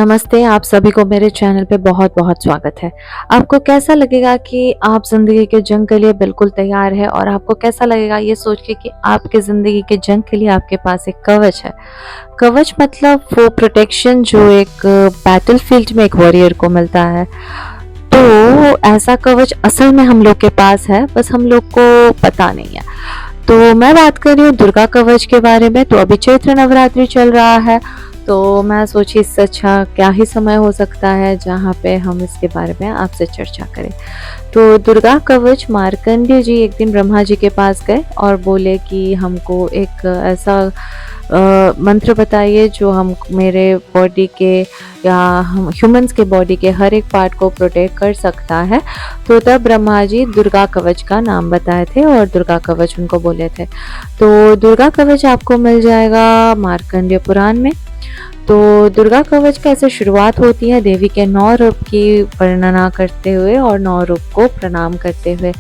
नमस्ते, आप सभी को मेरे चैनल पे बहुत-बहुत स्वागत है। आपको कैसा लगेगा कि आप ज़िंदगी के जंग के लिए बिल्कुल तैयार हैं और आपको कैसा लगेगा ये सोच के कि आपके ज़िंदगी के जंग के लिए आपके पास एक कवच है। कवच मतलब वो प्रोटेक्शन जो एक बैटलफ़ील्ड में एक वॉरियर को मिलता है। तो ऐसा कवच असल में हम लोग के पास है, बस हम लोग को पता नहीं है। तो मैं बात कर रही हूँ दुर्गा कवच के बारे में। तो अभी चैत्र नवरात्रि चल रहा है, तो मैं सोची इससे अच्छा क्या ही समय हो सकता है जहाँ पे हम इसके बारे में आपसे चर्चा करें। तो दुर्गा कवच, मार्कंडेय जी एक दिन ब्रह्मा जी के पास गए और बोले कि हमको एक ऐसा मंत्र बताइए जो हम मेरे बॉडी के या हम ह्यूमंस के बॉडी के हर एक पार्ट को प्रोटेक्ट कर सकता है। तो तब ब्रह्मा जी दुर्गा कवच का नाम बताए थे और दुर्गा कवच उनको बोले थे। तो दुर्गा कवच आपको मिल जाएगा मार्कंडेय पुराण में। तो दुर्गा कवच कैसे शुरुआत होती है देवी के 9 रूप की वर्णना करते हुए और 9 रूप को प्रणाम करते हुए,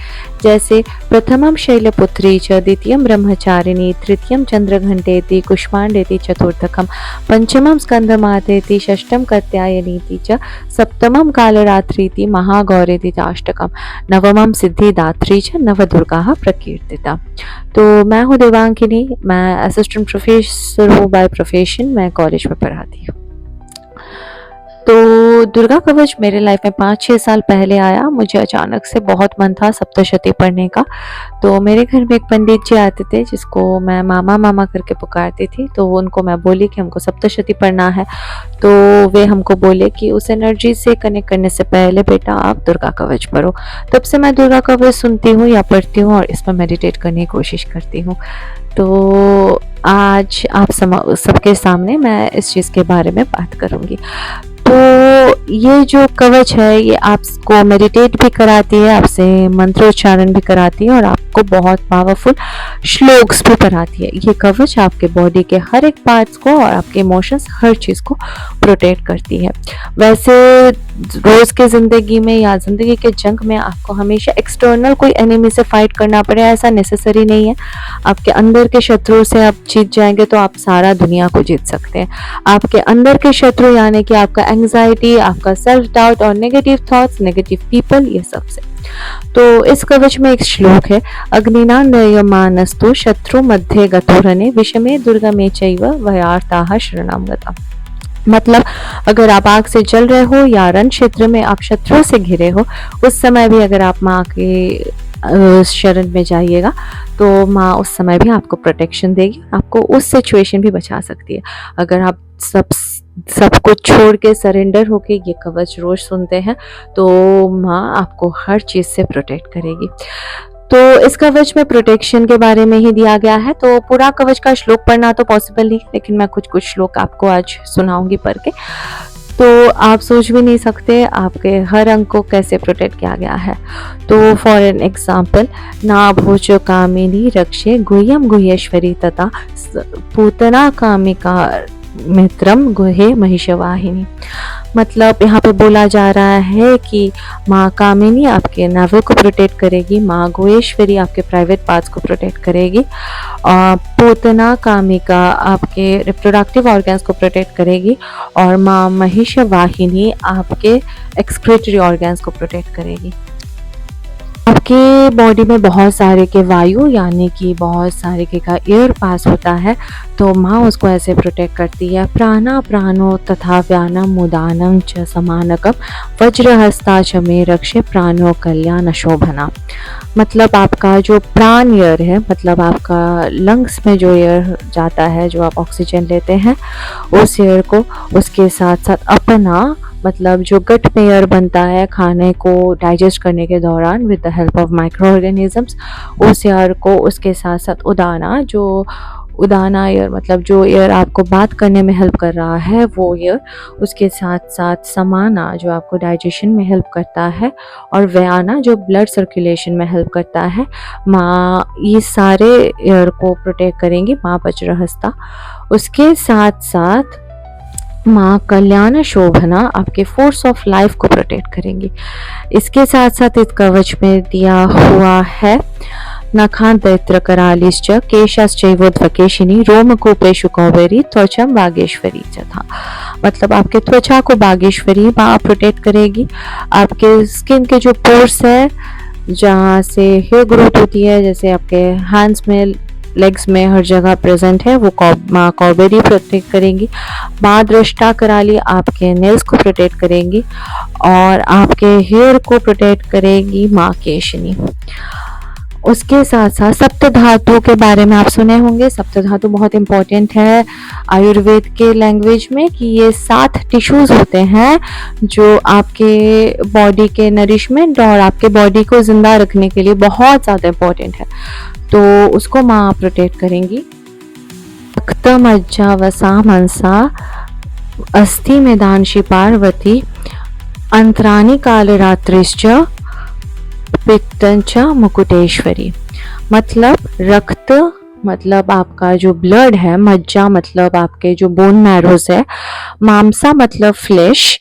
जैसे प्रथमम शैलपुत्री च, द्वितीयम ब्रह्मचारिणी, तृतीयम चंद्रघंटेति, कुष्मांडेति, चतुर्थकम पंचमम स्कंदमातेति, षष्ठम कात्यायनीति च, सप्तमम कालरात्रीति, महागौरीति च, अष्टकम नवमम सिद्धिदात्री च, नवदुर्गा प्रकीर्तिता। तो मैं हूँ देवांकिनी, मैं असिस्टेंट प्रोफेसर हूँ बाय प्रोफेशन, मैं कॉलेज में पढ़ाती हूँ। तो दुर्गा कवच मेरे लाइफ में 5-6 साल पहले आया। मुझे अचानक से बहुत मन था सप्तशती पढ़ने का। तो मेरे घर में एक पंडित जी आते थे जिसको मैं मामा मामा करके पुकारती थी। तो उनको मैं बोली कि हमको सप्तशती पढ़ना है। तो वे हमको बोले कि उस एनर्जी से कनेक्ट करने से पहले बेटा आप दुर्गा कवच पढ़ो। तब से मैं दुर्गा कवच सुनती हूँ या पढ़ती हूँ और इस पर मेडिटेट करने की कोशिश करती हूँ। तो आज आप सबके सामने मैं इस चीज़ के बारे में बात करूँगी। तो ये जो कवच है ये आपको मेडिटेट भी कराती है, आपसे मंत्रोच्चारण भी कराती है और आपको बहुत पावरफुल श्लोक्स भी पढ़ाती है। ये कवच आपके बॉडी के हर एक पार्ट्स को और आपके इमोशंस हर चीज़ को प्रोटेक्ट करती है। वैसे रोज़ के ज़िंदगी में या ज़िंदगी के जंग में आपको हमेशा एक्सटर्नल कोई एनिमी से फाइट करना पड़े ऐसा नेसेसरी नहीं है। आपके अंदर के शत्रु से आप जीत जाएंगे तो आप सारा दुनिया को जीत सकते हैं। आपके अंदर के शत्रु यानी कि आपका एंग्जाइटी, आपका सेल्फ डाउट और नेगेटिव थॉट्स, नेगेटिव पीपल, ये सब से। तो इस कवच में एक श्लोक है, अग्निना नयमानस्तु शत्रु मध्ये गतोरने विषमे दुर्गमे चैव वयार्ताः शरणं गता। मतलब अगर आप आग से जल रहे हो या रण क्षेत्र में आप शत्रुओं से घिरे हो, उस समय भी अगर आप माँ के शरण में जाइएगा तो माँ उस समय भी आपको प्रोटेक्शन देगी, आपको उस सिचुएशन भी बचा सकती है। अगर आप सब कुछ छोड़ के सरेंडर होके ये कवच रोज सुनते हैं तो माँ आपको हर चीज़ से प्रोटेक्ट करेगी। तो इस कवच में प्रोटेक्शन के बारे में ही दिया गया है। तो पूरा कवच का श्लोक पढ़ना तो पॉसिबल नहीं, लेकिन मैं कुछ श्लोक आपको आज सुनाऊंगी पढ़ के। तो आप सोच भी नहीं सकते आपके हर अंग को कैसे प्रोटेक्ट किया गया है। तो फॉर एन एग्जाम्पल, ना भोजो कामिनी रक्षे गुह्यम गुह्येश्वरी तथा पूतना कामिका मित्रम गुहे महिषवाहिनी। मतलब यहाँ पे बोला जा रहा है कि माँ कामिनी आपके नाभि को प्रोटेक्ट करेगी, माँ गुहेश्वरी आपके प्राइवेट पार्ट्स को प्रोटेक्ट करेगी, और पूतना कामिका आपके रिप्रोडक्टिव ऑर्गन्स को प्रोटेक्ट करेगी, और माँ महिषवाहिनी आपके एक्सक्रीटरी ऑर्गन्स को प्रोटेक्ट करेगी। आपके बॉडी में बहुत सारे के वायु यानी कि बहुत सारे के का एयर पास होता है, तो माँ उसको ऐसे प्रोटेक्ट करती है। प्राणा प्राणो तथा व्यानम उदानम च समानकम वज्रहस्ता च मे रक्षे प्राणो कल्याण शोभना। मतलब आपका जो प्राण एयर है, मतलब आपका लंग्स में जो एयर जाता है, जो आप ऑक्सीजन लेते हैं, उस एयर को उसके साथ साथ अपना मतलब जो गट में एयर बनता है खाने को डाइजेस्ट करने के दौरान with the help of micro organisms, उस एयर को उसके साथ साथ उदाना, जो उदाना एयर मतलब जो एयर आपको बात करने में हेल्प कर रहा है वो एयर, उसके साथ साथ समाना जो आपको डाइजेशन में हेल्प करता है, और व्याना जो ब्लड सर्कुलेशन में हेल्प करता है। माँ ये सारे एयर को प्रोटेक्ट करेंगी, माँ वज्रहस्ता। उसके साथ साथ माँ कल्याण शोभना आपके फोर्स ऑफ लाइफ को प्रोटेक्ट करेंगी। इसके साथ साथ इस कवच में दिया हुआ है नखान्तैत्रकरालिश्च केशाश्चैवोद्भकेशिनी रोमकूपेषु कौबेरी त्वचं बागेश्वरी च था। मतलब आपके त्वचा को बागेश्वरी माँ प्रोटेक्ट करेगी। आपके स्किन के जो पोर्स है, जहाँ से हेयर ग्रोथ होती है, जैसे आपके हैंड्स में, लेग्स में, हर जगह प्रेजेंट है, वो माँ कॉबेरी प्रोटेक्ट करेंगी। माँ दृष्टा कराली आपके नेल्स को प्रोटेक्ट करेंगी और आपके हेयर को प्रोटेक्ट करेगी माँ केशनी। उसके साथ साथ सप्त धातु के बारे में आप सुने होंगे। सप्त धातु बहुत इंपॉर्टेंट है आयुर्वेद के लैंग्वेज में, कि ये 7 टिश्यूज होते हैं जो आपके बॉडी के नरिशमेंट और आपके बॉडी को जिंदा रखने के लिए बहुत ज़्यादा इंपॉर्टेंट है। तो उसको माँ प्रोटेक्ट करेंगी। रक्त मज्जा वसा मनसा अस्थि मेदांशी पार्वती अंतरानी कालरात्रिश्च पित्तंच मुकुटेश्वरी। मतलब रक्त मतलब आपका जो ब्लड है, मज्जा मतलब आपके जो बोन मैरोज है, मांसा मतलब फ्लैश,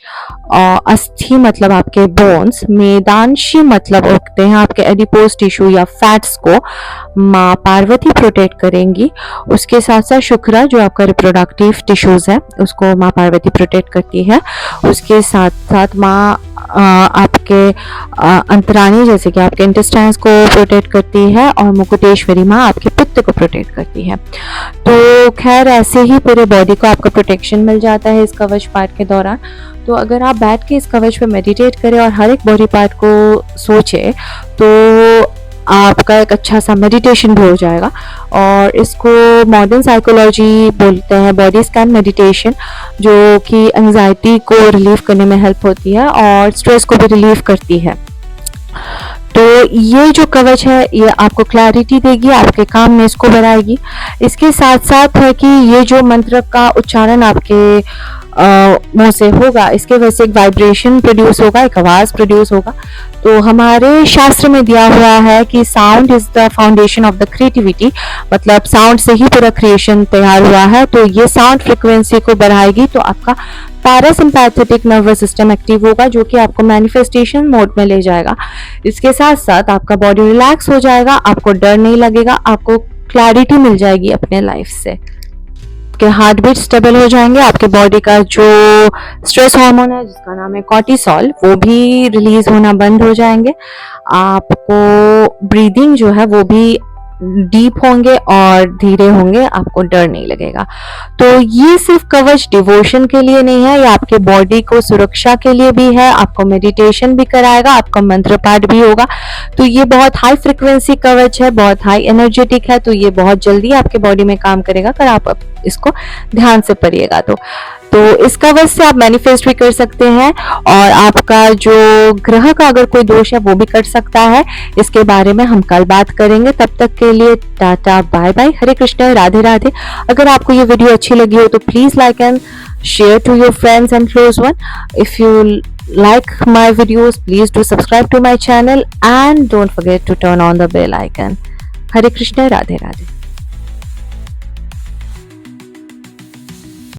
और अस्थि मतलब आपके बोन्स, मेदांशी मतलब रखते हैं आपके एडिपोज टिश्यू या फैट्स को माँ पार्वती प्रोटेक्ट करेंगी। उसके साथ साथ शुक्र जो आपका रिप्रोडक्टिव टिश्यूज है उसको माँ पार्वती प्रोटेक्ट करती है। उसके साथ साथ माँ आपके अंतरानी जैसे कि आपके इंटेस्टाइन्स को प्रोटेक्ट करती है, और मुकुटेश्वरी माँ आपके पित्त को प्रोटेक्ट करती है। तो खैर ऐसे ही पूरे बॉडी को आपका प्रोटेक्शन मिल जाता है इस कवच पाठ के दौरान। तो अगर आप बैठ के इस कवच पे मेडिटेट करें और हर एक बॉडी पार्ट को सोचे तो आपका एक अच्छा सा मेडिटेशन भी हो जाएगा। और इसको मॉडर्न साइकोलॉजी बोलते हैं, बॉडी स्कैन मेडिटेशन, जो कि एंजाइटी को रिलीव करने में हेल्प होती है और स्ट्रेस को भी रिलीव करती है। तो ये जो कवच है ये आपको क्लैरिटी देगी, आपके काम में इसको बढ़ाएगी। इसके साथ साथ है कि ये जो मंत्र का उच्चारण आपके मुंह से होगा, इसके वजह से एक वाइब्रेशन प्रोड्यूस होगा, एक आवाज प्रोड्यूस होगा। तो हमारे शास्त्र में दिया हुआ है कि sound is the foundation of the creativity, मतलब साउंड से ही पूरा क्रिएशन तैयार हुआ है। तो ये साउंड फ्रिक्वेंसी को बढ़ाएगी तो आपका पैरासिम्पैथेटिक नर्वस सिस्टम एक्टिव होगा, जो कि आपको मैनिफेस्टेशन मोड में ले जाएगा। इसके साथ साथ आपका बॉडी रिलैक्स हो जाएगा, आपको डर नहीं लगेगा, आपको क्लैरिटी मिल जाएगी अपने लाइफ से, आपके हार्ट बीट स्टेबल हो जाएंगे, आपके बॉडी का जो स्ट्रेस हार्मोन है जिसका नाम है कॉर्टिसोल वो भी रिलीज होना बंद हो जाएंगे। आपको ब्रीदिंग जो है वो भी डीप होंगे और धीरे होंगे, आपको डर नहीं लगेगा। तो ये सिर्फ कवच डिवोशन के लिए नहीं है, ये आपके बॉडी को सुरक्षा के लिए भी है, आपको मेडिटेशन भी कराएगा, आपका मंत्र पाठ भी होगा। तो ये बहुत हाई फ्रिक्वेंसी कवच है, बहुत हाई एनर्जेटिक है, तो ये बहुत जल्दी आपके बॉडी में काम करेगा अगर आप इसको ध्यान से पढ़िएगा। तो इस कवच से आप मैनिफेस्ट भी कर सकते हैं और आपका जो ग्रह का अगर कोई दोष है वो भी कट सकता है। इसके बारे में हम कल बात करेंगे। तब तक के लिए टाटा बाय बाय, हरे कृष्ण, राधे राधे। अगर आपको ये वीडियो अच्छी लगी हो तो please like and share to your friends and close one. If you like my videos, please do subscribe to my channel and don't forget to turn on the bell icon. Hare Krishna, Radhe Radhe.